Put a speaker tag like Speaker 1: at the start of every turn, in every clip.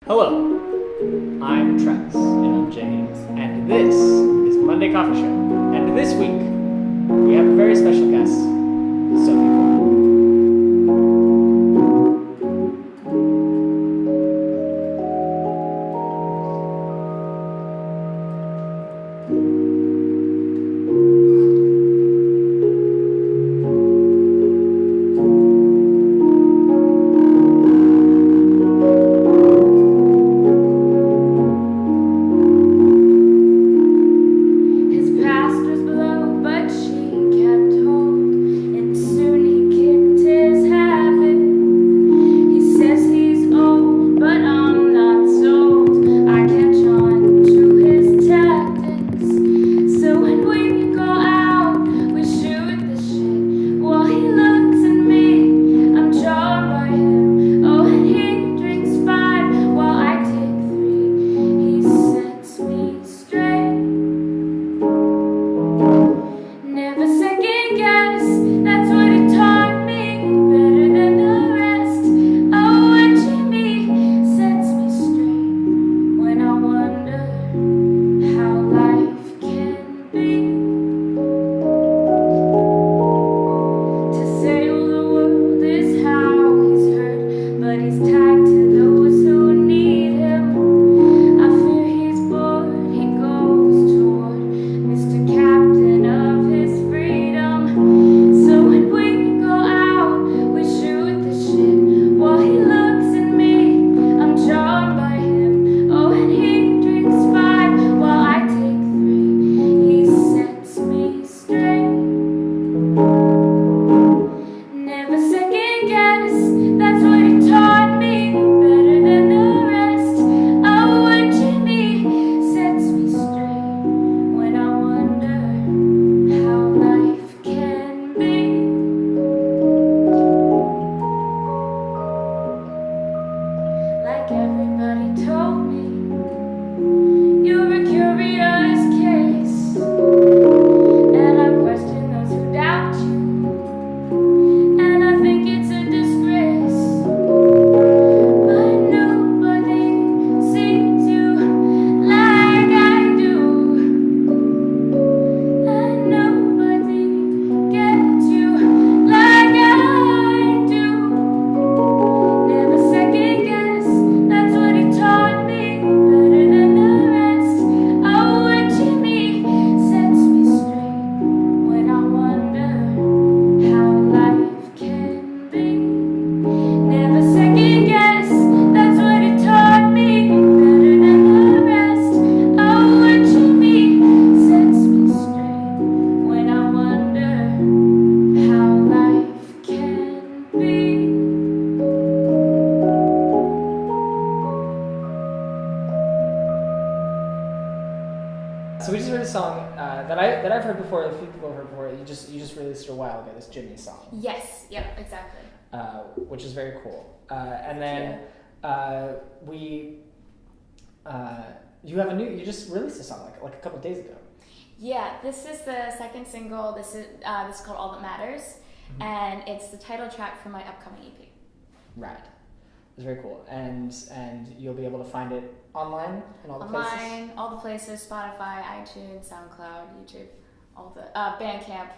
Speaker 1: Hello, I'm Travis.
Speaker 2: And I'm James.
Speaker 1: And this is Monday Coffee Show. And this week, we have a very special guest, Sophie Coran. So we just heard a song that I've heard before. A few people have heard before. You just released it a while ago. This Jimmy song.
Speaker 3: Yes. Yep. Exactly.
Speaker 1: Which is very cool. And then you have you just released a song like a couple days ago.
Speaker 3: Yeah. This is the second single. This is called All That Matters, and it's the title track for my upcoming EP.
Speaker 1: Right. It's very cool, and you'll be able to find it online and all the places.
Speaker 3: Online, all the places: Spotify, iTunes, SoundCloud, YouTube, all the Bandcamp.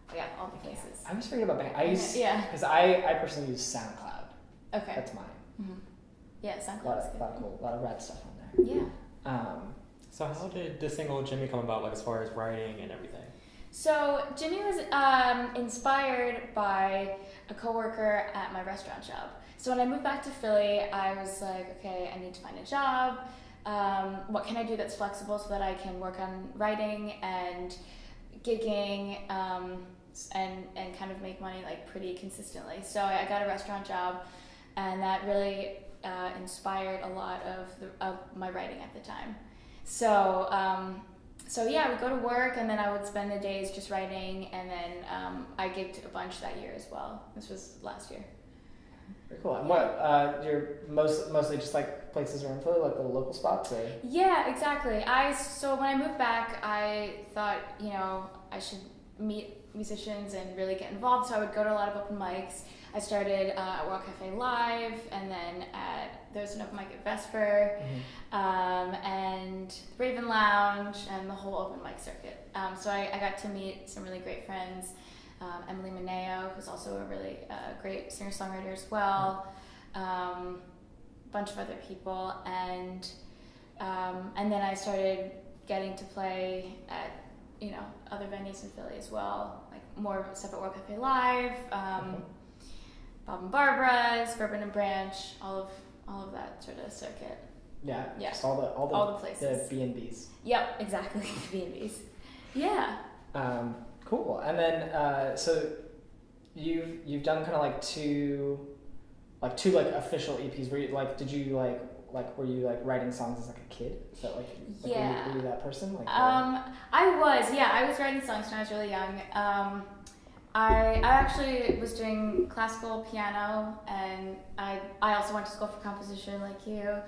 Speaker 3: Oh, yeah, all the places.
Speaker 1: I always forget about Bandcamp. I use because I personally use SoundCloud.
Speaker 3: Okay.
Speaker 1: That's mine.
Speaker 3: Mm-hmm. Yeah, SoundCloud.
Speaker 1: A lot of rad stuff on there.
Speaker 3: Yeah.
Speaker 2: So how did the single Jimmy come about, like as far as writing and everything?
Speaker 3: So Jimmy was inspired by a coworker at my restaurant job. So when I moved back to Philly, I was like, okay, I need to find a job. What can I do that's flexible so that I can work on writing and gigging and kind of make money like pretty consistently. So I got a restaurant job, and that really inspired a lot of my writing at the time. So yeah, I would go to work, and then I would spend the days just writing, and then I gigged a bunch that year as well. This was last year.
Speaker 1: Very cool. And what you're mostly just like places around Philly, like the local spots, or?
Speaker 3: Yeah, exactly. So when I moved back, I thought I should meet musicians and really get involved. So I would go to a lot of open mics. I started at World Cafe Live, and then there was an open mic at Vesper, and Raven Lounge, and the whole open mic circuit. So I got to meet some really great friends. Emily Mineo, who's also a really great singer-songwriter as well. Bunch of other people, and then I started getting to play at other venues in Philly as well, like more stuff at World Cafe Live, Bob and Barbara's, Bourbon and Branch, all of that sort of circuit.
Speaker 1: Yeah.
Speaker 3: Just
Speaker 1: all
Speaker 3: the places.
Speaker 1: The B&Bs.
Speaker 3: Yep, exactly. The B&Bs. Yeah.
Speaker 1: Cool. And then so you've done kind of like two official EPs. Were you were you like writing songs as like a kid? Is that
Speaker 3: yeah.
Speaker 1: Were you that person?
Speaker 3: I was writing songs when I was really young. I actually was doing classical piano, and I also went to school for composition like you.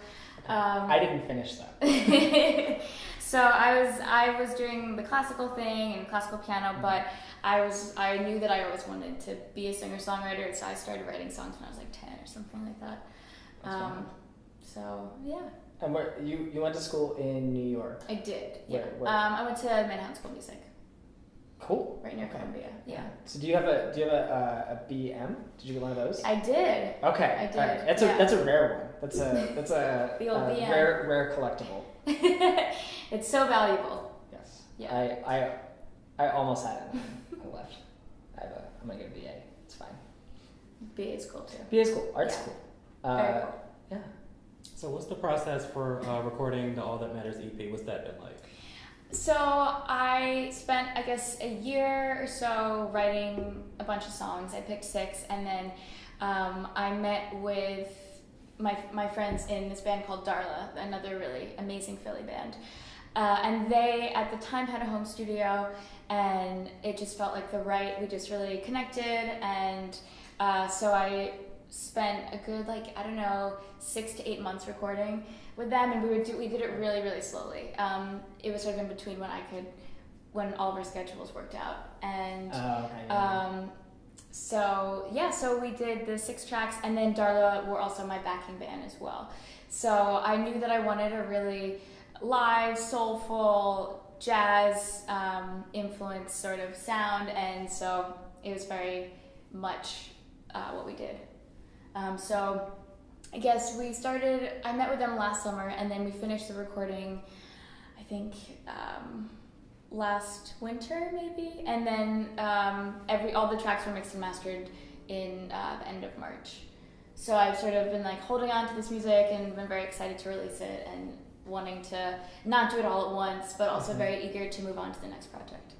Speaker 1: I didn't finish that.
Speaker 3: So I was doing the classical thing and classical piano, but I knew that I always wanted to be a singer-songwriter, so I started writing songs when I was like 10 or something like that. So yeah.
Speaker 1: And where you went to school in New York?
Speaker 3: I did. Yeah.
Speaker 1: Where?
Speaker 3: I went to Manhattan School of Music.
Speaker 1: Cool.
Speaker 3: Right near Columbia. Yeah.
Speaker 1: So do you have a BM? Did you get one of those?
Speaker 3: I did.
Speaker 1: Okay.
Speaker 3: I did.
Speaker 1: All right. That's a rare one. That's a
Speaker 3: the old BM.
Speaker 1: rare collectible.
Speaker 3: It's so valuable.
Speaker 1: Yes.
Speaker 3: Yeah.
Speaker 1: I almost had it. I left. I'm gonna get a BA. It's fine.
Speaker 3: BA is cool too.
Speaker 1: BA is cool. Art's cool.
Speaker 3: Very cool.
Speaker 1: Yeah.
Speaker 2: So what's the process for recording the All That Matters EP? What's that been like?
Speaker 3: So I spent, I guess, a year or so writing a bunch of songs. I picked 6, and then I met with my friends in this band called Darla, another really amazing Philly band. And they, at the time, had a home studio, and it just felt like we just really connected, and so I spent a good 6 to 8 months recording with them, and we did it really, really slowly. It was sort of in between when all of our schedules worked out, and so we did the 6 tracks, and then Darla were also my backing band as well. So I knew that I wanted a really live, soulful, jazz influence sort of sound, and so it was very much what we did. So I guess I met with them last summer, and then we finished the recording, I think, last winter maybe, and then all the tracks were mixed and mastered in the end of March. So I've sort of been holding on to this music and been very excited to release it, and wanting to not do it all at once, but also very eager to move on to the next project.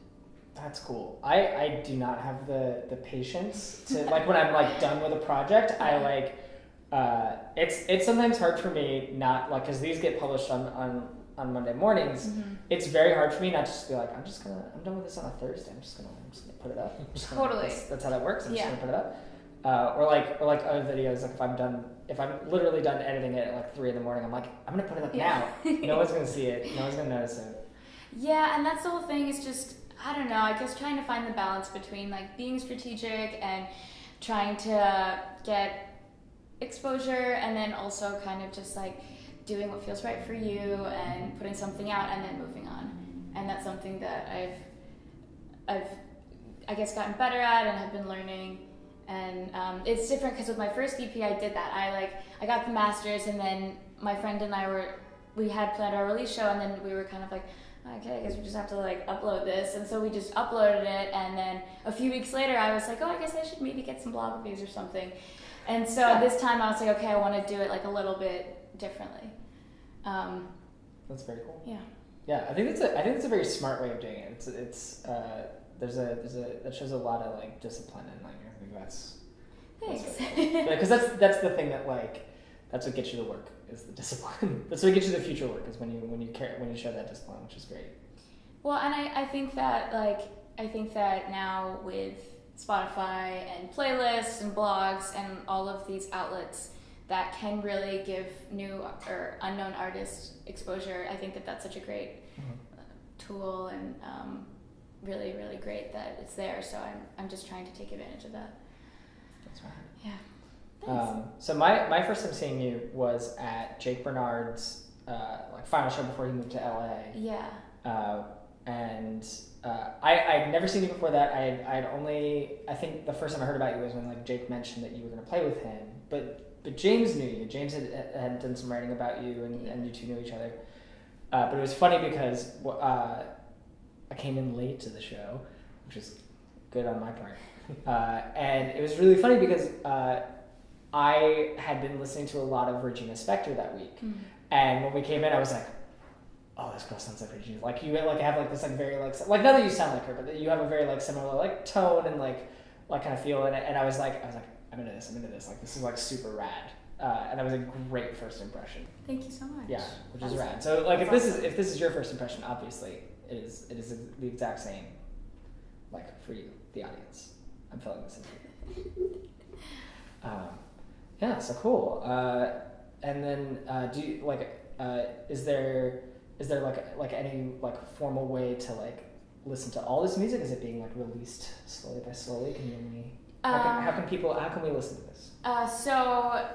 Speaker 1: That's cool. I do not have the patience to when I'm done with a project. It's sometimes hard for me not because these get published on Monday mornings. It's very hard for me not just to be I'm done with this on a Thursday. I'm just gonna put it up.
Speaker 3: Totally.
Speaker 1: That's how that works. I'm just gonna put it up. Or other videos, if I'm literally done editing it at 3 a.m, I'm gonna put it up now. No one's gonna see it. No one's gonna notice it.
Speaker 3: Yeah, and that's the whole thing. Is just, I don't know, I guess trying to find the balance between being strategic and trying to get exposure, and then also kind of just doing what feels right for you and putting something out and then moving on. And that's something that I've I guess gotten better at and have been learning. And it's different because with my first EP I did that. I got the masters, and then my friend and we had planned our release show, and then we were kind of okay, I guess we just have to upload this, and so we just uploaded it, and then a few weeks later I was I guess I should maybe get some blog reviews or something, and so this time I was okay, I want to do it a little bit differently.
Speaker 1: That's very cool.
Speaker 3: Yeah,
Speaker 1: I think it's a very smart way of doing it. It's that shows a lot of discipline, and I think that's
Speaker 3: thanks.
Speaker 1: Because that's the thing that that's what gets you the work, is the discipline. That's what gets you the future work, is when you show that discipline, which is great.
Speaker 3: Well, and I think that now with Spotify and playlists and blogs and all of these outlets that can really give new or unknown artists exposure, I think that that's such a great tool, and really, really great that it's there. So I'm just trying to take advantage of that.
Speaker 1: That's right.
Speaker 3: Yeah. Thanks.
Speaker 1: So my first time seeing you was at Jake Bernard's like final show before he moved to LA.
Speaker 3: Yeah.
Speaker 1: And I'd never seen you before that. I think the first time I heard about you was when like Jake mentioned that you were going to play with him. But James knew you. James had done some writing about you, and you two knew each other. But it was funny because I came in late to the show, which is good on my part. And it was really funny because I had been listening to a lot of Regina Spektor that week.
Speaker 3: Mm-hmm.
Speaker 1: And when we came in, I was like, oh, this girl sounds like Regina. Like, you like have like this like very like not that you sound like her, but that you have a very like similar like tone and like kind of feel in it. And I was like, I'm into this. Like, this is like super rad. And that was a great first impression.
Speaker 3: Thank you so much.
Speaker 1: Yeah, which is rad. So like, if this is your first impression, obviously it is the exact same. Like, for you, the audience, I'm filling this in. Yeah, so cool. And then do you like is there like any like formal way to like listen to all this music? Is it being like released slowly by slowly? Can you only how can we listen to this?
Speaker 3: So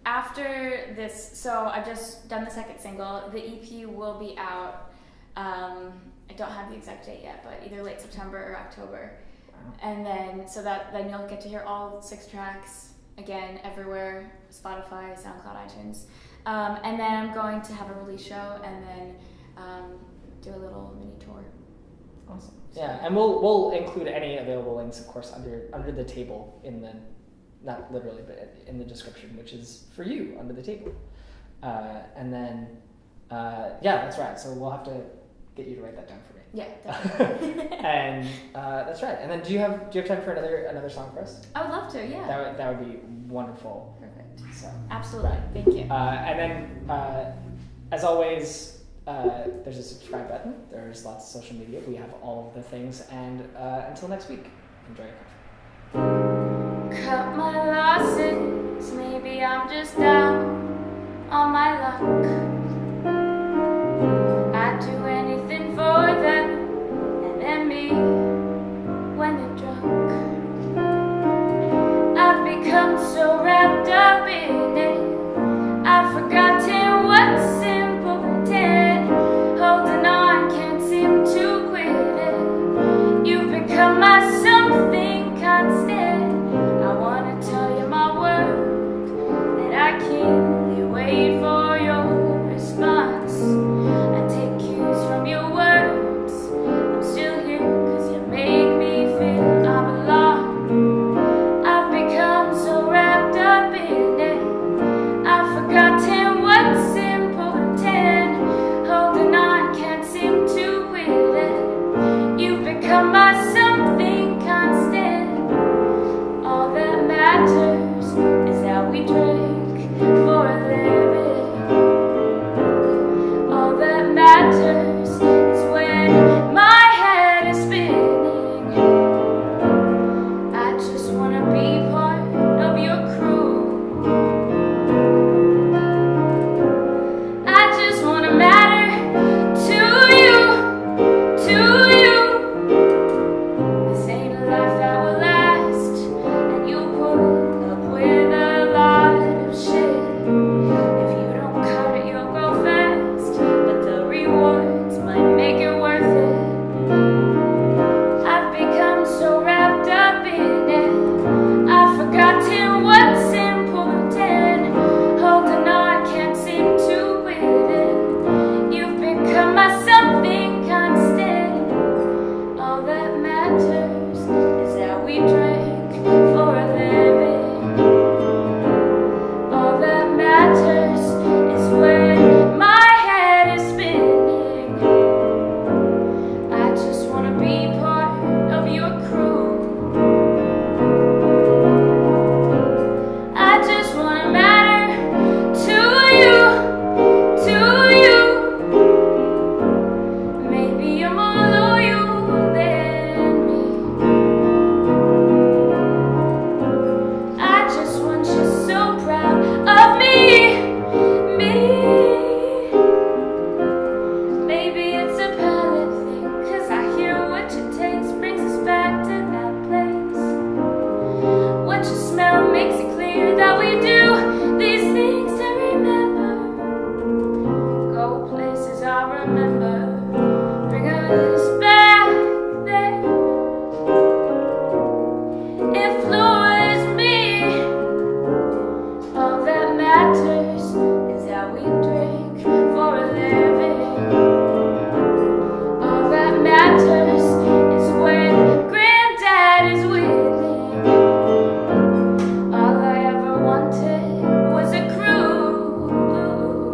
Speaker 3: after this, so I've just done the second single. The EP will be out. I don't have the exact date yet, but either late September or October.
Speaker 1: Wow.
Speaker 3: And then then you'll get to hear all 6 tracks again everywhere: Spotify, SoundCloud, iTunes. And then I'm going to have a release show and then do a little mini tour.
Speaker 1: Awesome. Yeah, and we'll include any available links, of course, under the table in the, not literally, but in the description, which is for you under the table. And then yeah, that's right. So we'll have to get you to write that down for me.
Speaker 3: Yeah, definitely.
Speaker 1: And that's right. And then do you have time for another song for us?
Speaker 3: I would love to. Yeah.
Speaker 1: That would be wonderful.
Speaker 3: Perfect.
Speaker 1: So
Speaker 3: Absolutely.
Speaker 1: right.
Speaker 3: Thank you.
Speaker 1: And then as always, there's a subscribe button. There's lots of social media. We have all of the things. And until next week, enjoy your coffee.
Speaker 3: Cut my losses. Maybe I'm just down on my luck. I'd do anything for them and then me when they're drunk. I've become so wrapped up in it, I've forgotten what's important. Holding on, can't seem to quit it. You've become my something constant. I wanna tell you my word, that I can't wait for your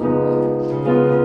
Speaker 3: Ooh.